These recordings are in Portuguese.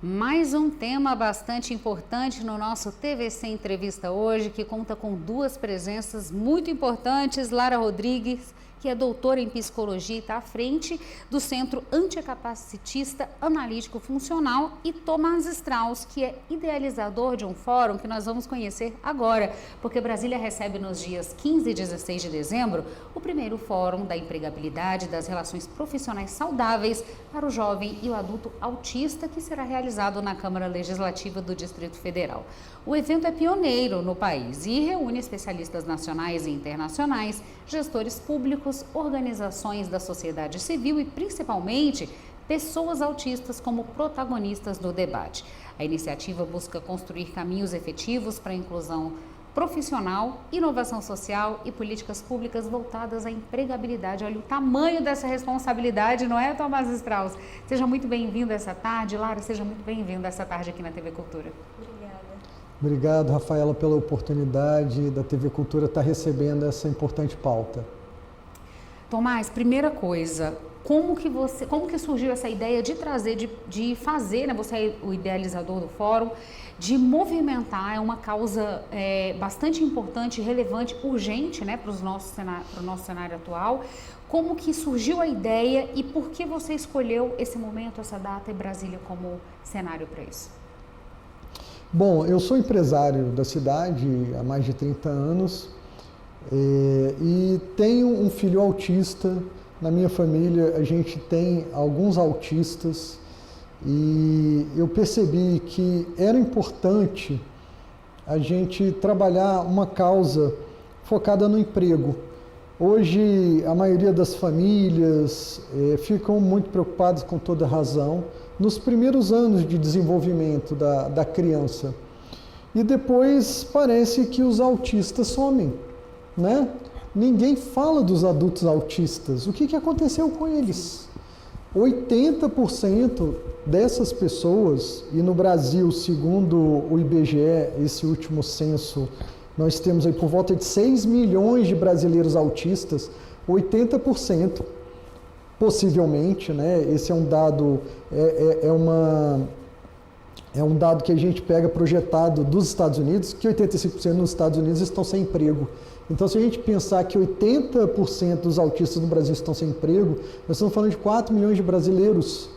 Mais um tema bastante importante no nosso TVC Entrevista hoje, que conta com duas presenças muito importantes. Lara Rodrigues, que é doutora em psicologia e está à frente do Centro Anticapacitista Analítico Funcional, e Tomás Strauss, que é idealizador de um fórum que nós vamos conhecer agora, porque Brasília recebe nos dias 15 e 16 de dezembro o primeiro Fórum da Empregabilidade das Relações Profissionais Saudáveis para o Jovem e o Adulto Autista, que será realizado na Câmara Legislativa do Distrito Federal. O evento é pioneiro no país e reúne especialistas nacionais e internacionais, gestores públicos, organizações da sociedade civil e, principalmente, pessoas autistas como protagonistas do debate. A iniciativa busca construir caminhos efetivos para a inclusão profissional, inovação social e políticas públicas voltadas à empregabilidade. Olha o tamanho dessa responsabilidade, não é, Tomás Strauss? Seja muito bem-vindo essa tarde. Lara, seja muito bem-vindo essa tarde aqui na TV Cultura. Obrigado, Rafaela, pela oportunidade da TV Cultura estar recebendo essa importante pauta. Tomás, primeira coisa, como que surgiu essa ideia de trazer, de fazer, né, você é o idealizador do fórum, de movimentar, é uma causa bastante importante, relevante, urgente, né, para o nosso cenário atual. Como que surgiu a ideia e por que você escolheu esse momento, essa data e Brasília como cenário para isso? Bom, eu sou empresário da cidade há mais de 30 anos e tenho um filho autista. Na minha família a gente tem alguns autistas e eu percebi que era importante a gente trabalhar uma causa focada no emprego. Hoje a maioria das famílias ficam muito preocupadas, com toda razão, nos primeiros anos de desenvolvimento da criança. E depois parece que os autistas somem, né? Ninguém fala dos adultos autistas. O que aconteceu com eles? 80% dessas pessoas, e no Brasil, segundo o IBGE, esse último censo, nós temos aí por volta de 6 milhões de brasileiros autistas, 80%, possivelmente, né? Esse é um dado, é um dado que a gente pega projetado dos Estados Unidos, que 85% nos Estados Unidos estão sem emprego. Então, se a gente pensar que 80% dos autistas no Brasil estão sem emprego, nós estamos falando de 4 milhões de brasileiros.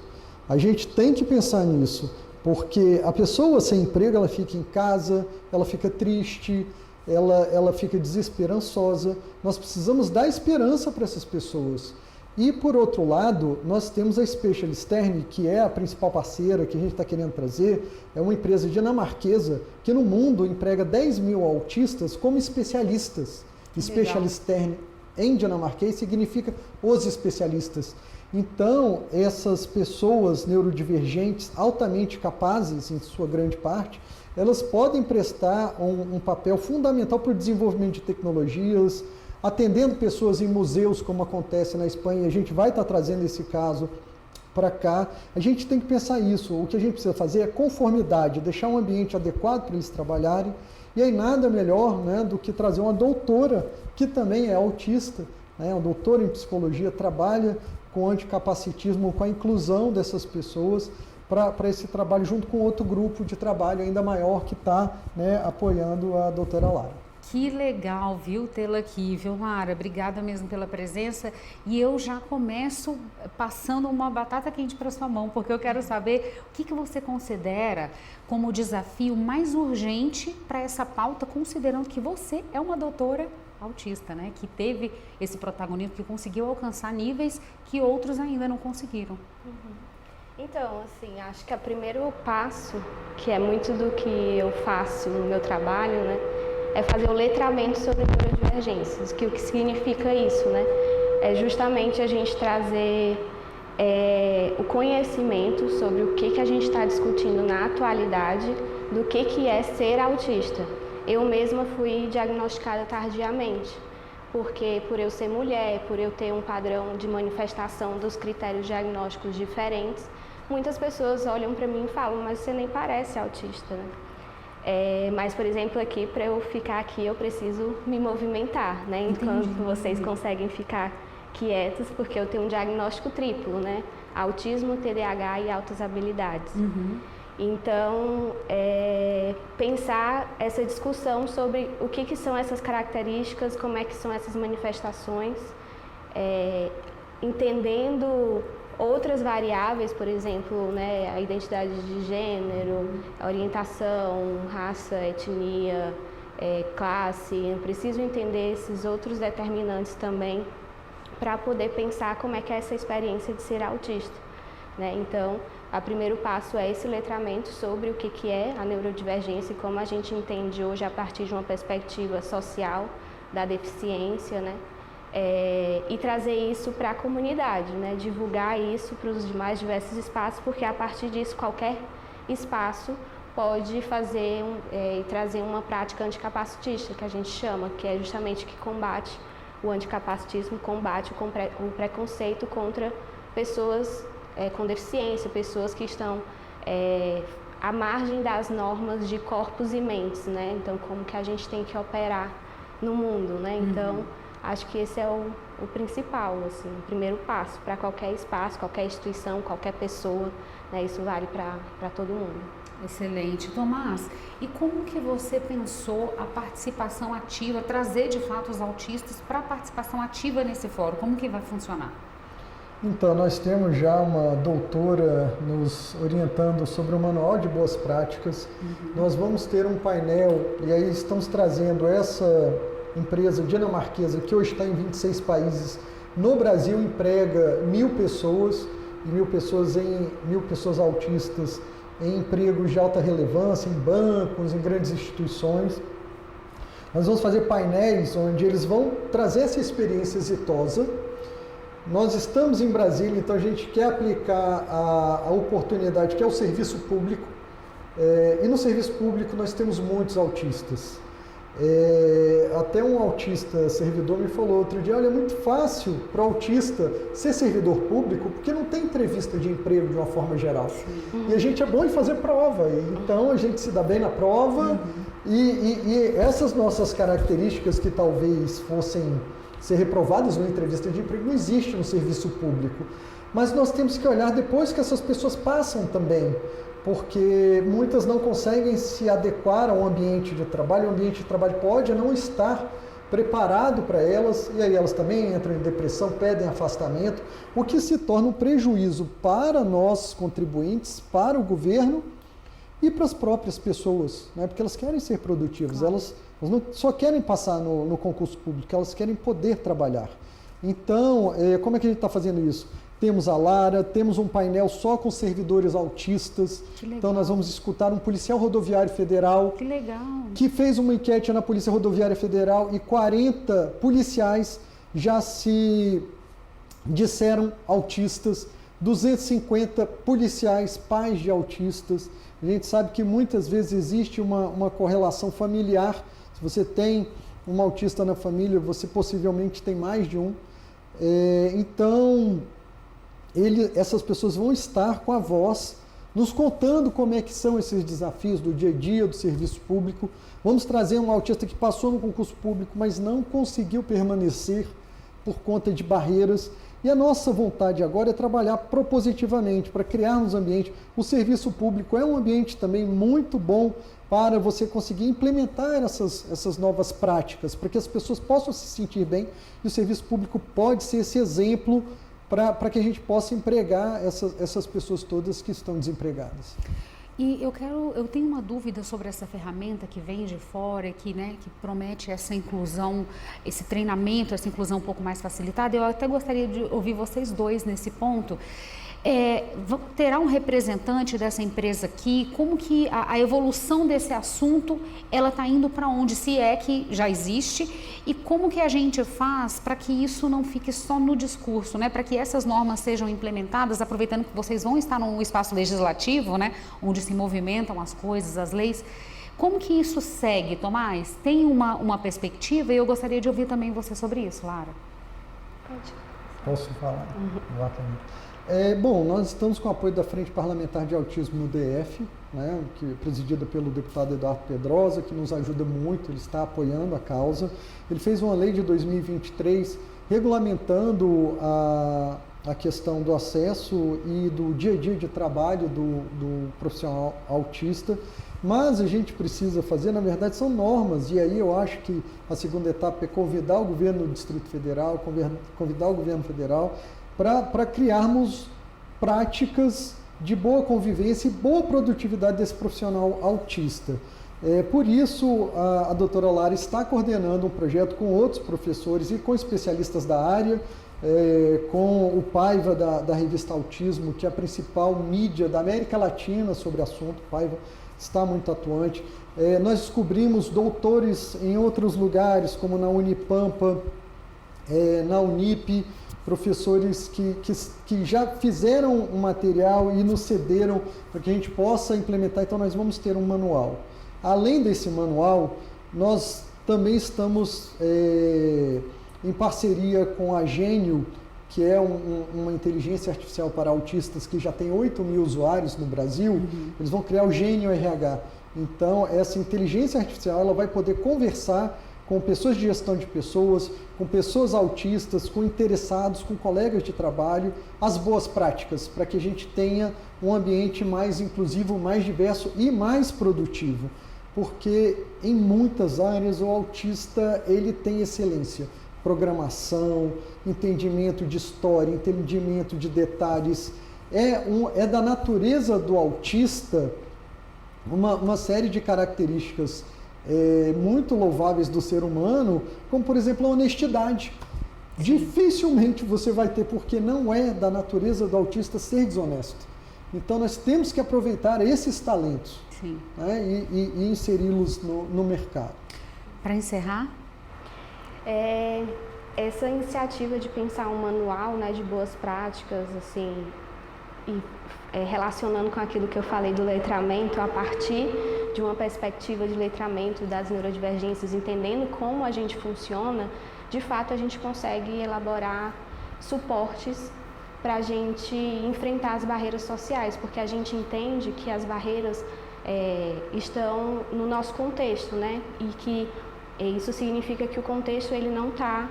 A gente tem que pensar nisso, porque a pessoa sem emprego, ela fica em casa, ela fica triste, ela fica desesperançosa. Nós precisamos dar esperança para essas pessoas. E, por outro lado, nós temos a Special Stern, que é a principal parceira que a gente está querendo trazer. É uma empresa dinamarquesa que no mundo emprega 10 mil autistas como especialistas. Special Stern em dinamarquês significa os especialistas. Então, essas pessoas neurodivergentes, altamente capazes, em sua grande parte, elas podem prestar um papel fundamental para o desenvolvimento de tecnologias, atendendo pessoas em museus, como acontece na Espanha. A gente vai estar trazendo esse caso para cá. A gente tem que pensar isso. O que a gente precisa fazer é conformidade, deixar um ambiente adequado para eles trabalharem. E aí nada melhor, né, do que trazer uma doutora que também é autista, né, uma doutora em psicologia, trabalha com anticapacitismo, com a inclusão dessas pessoas para esse trabalho, junto com outro grupo de trabalho ainda maior que está, né, apoiando a doutora Lara. Que legal, viu, tê-la aqui, viu, Lara? Obrigada mesmo pela presença. E eu já começo passando uma batata quente para sua mão, porque eu quero saber o que você considera como o desafio mais urgente para essa pauta, considerando que você é uma doutora autista, né? Que teve esse protagonismo, que conseguiu alcançar níveis que outros ainda não conseguiram. Então, assim, acho que o primeiro passo, que é muito do que eu faço no meu trabalho, né, é fazer o letramento sobre neurodivergências. O que significa isso, né? É justamente a gente trazer o conhecimento sobre o que a gente está discutindo na atualidade, do que é ser autista. Eu mesma fui diagnosticada tardiamente, porque por eu ser mulher, por eu ter um padrão de manifestação dos critérios diagnósticos diferentes, muitas pessoas olham para mim e falam, mas você nem parece autista, né? Mas, por exemplo, aqui, para eu ficar aqui, eu preciso me movimentar, né? Enquanto vocês conseguem ficar quietos, porque eu tenho um diagnóstico triplo, né? Autismo, TDAH e altas habilidades. Então, pensar essa discussão sobre o que são essas características, como é que são essas manifestações, entendendo outras variáveis, por exemplo, né, a identidade de gênero, a orientação, raça, etnia, classe. Eu preciso entender esses outros determinantes também para poder pensar como é que é essa experiência de ser autista, né? Então, o primeiro passo é esse letramento sobre o que é a neurodivergência e como a gente entende hoje a partir de uma perspectiva social da deficiência, né? E trazer isso para a comunidade, né? Divulgar isso para os mais diversos espaços, porque a partir disso qualquer espaço pode fazer e trazer uma prática anticapacitista, que a gente chama, que é justamente que combate o anticapacitismo, combate o preconceito contra pessoas com deficiência, pessoas que estão à margem das normas de corpos e mentes, né? Então, como que a gente tem que operar no mundo, né? Então, acho que esse é o principal, assim, o primeiro passo para qualquer espaço, qualquer instituição, qualquer pessoa, né? Isso vale para todo mundo. Excelente. Tomás, e como que você pensou a participação ativa, trazer de fato os autistas para a participação ativa nesse fórum? Como que vai funcionar? Então, nós temos já uma doutora nos orientando sobre o Manual de Boas Práticas. Nós vamos ter um painel, e aí estamos trazendo essa empresa dinamarquesa, que hoje está em 26 países. No Brasil, emprega 1.000 pessoas, e 1.000 pessoas autistas em empregos de alta relevância, em bancos, em grandes instituições. Nós vamos fazer painéis onde eles vão trazer essa experiência exitosa. Nós estamos em Brasília, então a gente quer aplicar a oportunidade que é o serviço público, e no serviço público nós temos muitos autistas. Até um autista servidor me falou outro dia, olha, é muito fácil para o autista ser servidor público porque não tem entrevista de emprego de uma forma geral. E a gente é bom em fazer prova, então a gente se dá bem na prova, e essas nossas características que talvez fossem ser reprovadas numa entrevista de emprego não existe no serviço público. Mas nós temos que olhar depois que essas pessoas passam também, porque muitas não conseguem se adequar ao ambiente de trabalho. O ambiente de trabalho pode não estar preparado para elas, e aí elas também entram em depressão, pedem afastamento, o que se torna um prejuízo para nós contribuintes, para o governo e para as próprias pessoas, né? Porque elas querem ser produtivas, claro. Elas não só querem passar no concurso público, elas querem poder trabalhar. Então, como é que a gente está fazendo isso? Temos a Lara, temos um painel só com servidores autistas. Então nós vamos escutar um policial rodoviário federal que fez uma enquete na Polícia Rodoviária Federal e 40 policiais já se disseram autistas, 250 policiais pais de autistas. A gente sabe que muitas vezes existe uma correlação familiar. Se você tem um autista na família, você possivelmente tem mais de um. Então, essas pessoas vão estar com a voz, nos contando como é que são esses desafios do dia a dia, do serviço público. Vamos trazer um autista que passou no concurso público, mas não conseguiu permanecer por conta de barreiras. E a nossa vontade agora é trabalhar propositivamente para criarmos ambiente. O serviço público é um ambiente também muito bom para você conseguir implementar essas novas práticas, para que as pessoas possam se sentir bem, e o serviço público pode ser esse exemplo para que a gente possa empregar essas pessoas todas que estão desempregadas. E eu tenho uma dúvida sobre essa ferramenta que vem de fora, que promete essa inclusão, esse treinamento, essa inclusão um pouco mais facilitada. Eu até gostaria de ouvir vocês dois nesse ponto. Terá um representante dessa empresa aqui? Como que a evolução desse assunto, ela está indo para onde, se é que já existe? E como que a gente faz para que isso não fique só no discurso, né? Para que essas normas sejam implementadas, aproveitando que vocês vão estar num espaço legislativo, né? Onde se movimentam as coisas, as leis. Como que isso segue, Tomás? Tem uma perspectiva, e eu gostaria de ouvir também você sobre isso, Lara. Posso falar? Exatamente. Bom, nós estamos com o apoio da Frente Parlamentar de Autismo no DF, né, que é presidida pelo deputado Eduardo Pedrosa, que nos ajuda muito, ele está apoiando a causa. Ele fez uma lei de 2023 regulamentando a questão do acesso e do dia a dia de trabalho do profissional autista, mas a gente precisa fazer, na verdade, são normas, e aí eu acho que a segunda etapa é convidar o governo do Distrito Federal, convidar o governo federal para criarmos práticas de boa convivência e boa produtividade desse profissional autista. Por isso, a doutora Lara está coordenando um projeto com outros professores e com especialistas da área, com o Paiva da revista Autismo, que é a principal mídia da América Latina sobre o assunto. O Paiva está muito atuante. Nós descobrimos doutores em outros lugares, como na Unipampa, na Unip, professores que já fizeram um material e nos cederam para que a gente possa implementar. Então, nós vamos ter um manual. Além desse manual, nós também estamos em parceria com a Gênio, que é uma inteligência artificial para autistas que já tem 8 mil usuários no Brasil. Eles vão criar o Gênio RH. Então, essa inteligência artificial ela vai poder conversar com pessoas de gestão de pessoas, com pessoas autistas, com interessados, com colegas de trabalho, as boas práticas, para que a gente tenha um ambiente mais inclusivo, mais diverso e mais produtivo. Porque em muitas áreas o autista ele tem excelência. Programação, entendimento de história, entendimento de detalhes. É da natureza do autista uma série de características muito louváveis do ser humano, como por exemplo a honestidade. Dificilmente você vai ter, porque não é da natureza do autista ser desonesto. Então nós temos que aproveitar esses talentos, né, e inseri-los no mercado. Para encerrar? Essa iniciativa de pensar um manual, né, de boas práticas, assim, e relacionando com aquilo que eu falei do letramento, a partir de uma perspectiva de letramento das neurodivergências, entendendo como a gente funciona, de fato a gente consegue elaborar suportes para a gente enfrentar as barreiras sociais, porque a gente entende que as barreiras estão no nosso contexto, né? E que isso significa que o contexto ele não está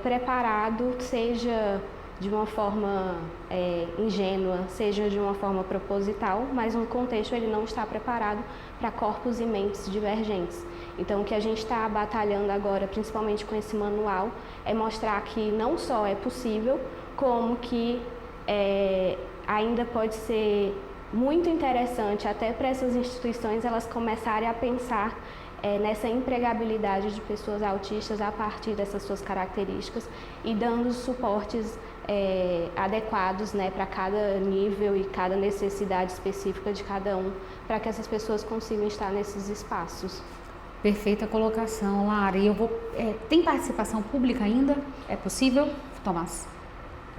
preparado, seja de uma forma ingênua, seja de uma forma proposital, mas o contexto ele não está preparado para corpos e mentes divergentes. Então, o que a gente está batalhando agora, principalmente com esse manual, é mostrar que não só é possível, como que ainda pode ser muito interessante até para essas instituições elas começarem a pensar nessa empregabilidade de pessoas autistas a partir dessas suas características e dando suportes adequados, né, para cada nível e cada necessidade específica de cada um, para que essas pessoas consigam estar nesses espaços. Perfeita colocação, Lara. E tem participação pública ainda? É possível, Tomás?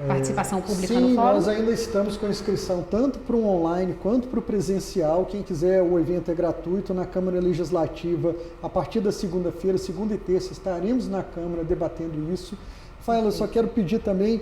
Participação pública no fórum? Sim, nós ainda estamos com inscrição tanto para o online quanto para o presencial. Quem quiser, o evento é gratuito na Câmara Legislativa. A partir da segunda-feira, segunda e terça, estaremos na Câmara debatendo isso. Rafaela, eu só quero pedir também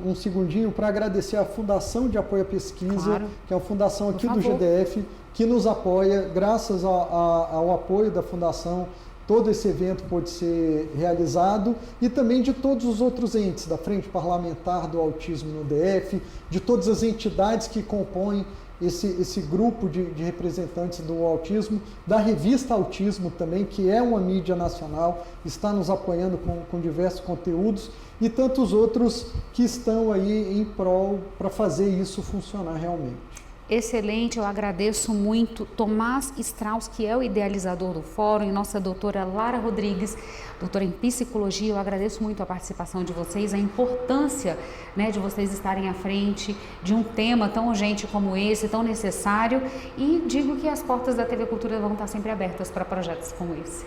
um segundinho para agradecer à Fundação de Apoio à Pesquisa, claro, que é uma fundação aqui do GDF, que nos apoia. Graças ao apoio da Fundação, todo esse evento pôde ser realizado, e também de todos os outros entes, da Frente Parlamentar do Autismo no DF, de todas as entidades que compõem esse grupo de representantes do autismo, da revista Autismo também, que é uma mídia nacional, está nos apoiando com diversos conteúdos, e tantos outros que estão aí em prol para fazer isso funcionar realmente. Excelente, eu agradeço muito Tomás Strauss, que é o idealizador do fórum, e nossa doutora Lara Rodrigues, doutora em psicologia. Eu agradeço muito a participação de vocês, a importância, né, de vocês estarem à frente de um tema tão urgente como esse, tão necessário, e digo que as portas da TV Cultura vão estar sempre abertas para projetos como esse.